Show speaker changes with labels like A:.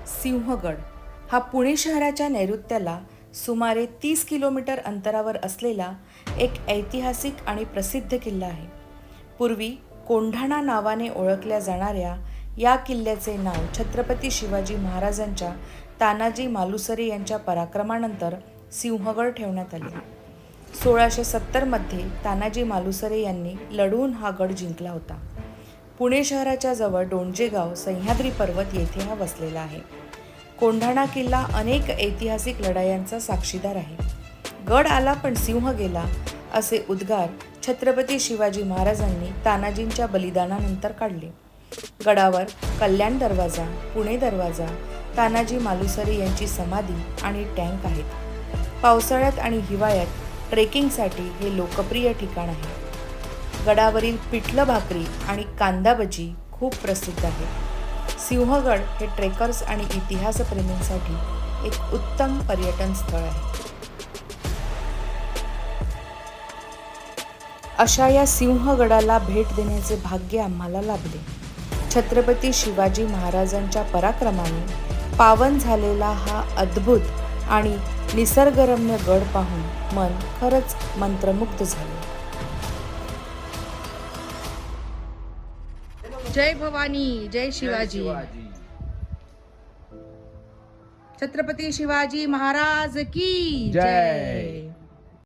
A: सिंहगड हा पुणे शहराच्या नैऋत्याला सुमारे 30 किलोमीटर अंतरावर असलेला एक ऐतिहासिक आणि प्रसिद्ध किल्ला आहे. पूर्वी कोंढाणा नावाने ओळखल्या जाणाऱ्या या किल्ल्याचे नाव छत्रपती शिवाजी महाराजांच्या तानाजी मालुसरे यांच्या पराक्रमानंतर सिंहगड ठेवण्यात आले. 1670मध्ये तानाजी मालुसरे यांनी लढवून हा गड जिंकला होता. पुणे शहराच्या जवळ डोंजे गाव सह्याद्री पर्वत येथे हा वसलेला आहे. कोंढाणा किल्ला अनेक ऐतिहासिक लढायांचा साक्षीदार आहे. गड आला पण सिंह गेला असे उद्गार छत्रपती शिवाजी महाराजांनी तानाजींच्या बलिदानानंतर काढले. गडावर कल्याण दरवाजा, पुणे दरवाजा, तानाजी मालुसरे यांची समाधी आणि टँक आहेत. पावसाळ्यात आणि हिवाळ्यात ट्रेकिंगसाठी हे लोकप्रिय ठिकाण आहे. गडावरील पिठलं भाकरी आणि कांदा भजी खूप प्रसिद्ध आहे. सिंहगड हे ट्रेकर्स आणि इतिहासप्रेमींसाठी एक उत्तम पर्यटन स्थळ आहे. अशा या सिंहगडाला भेट देण्याचे भाग्य आम्हाला लाभले. छत्रपती शिवाजी महाराजांच्या पराक्रमाने पावन झालेला हा अद्भुत आणि निसर्गरम्य गड पाहून मन खरंच मंत्रमुग्ध झाले.
B: जय भवानी, जय शिवाजी. छत्रपती शिवाजी महाराज की जय.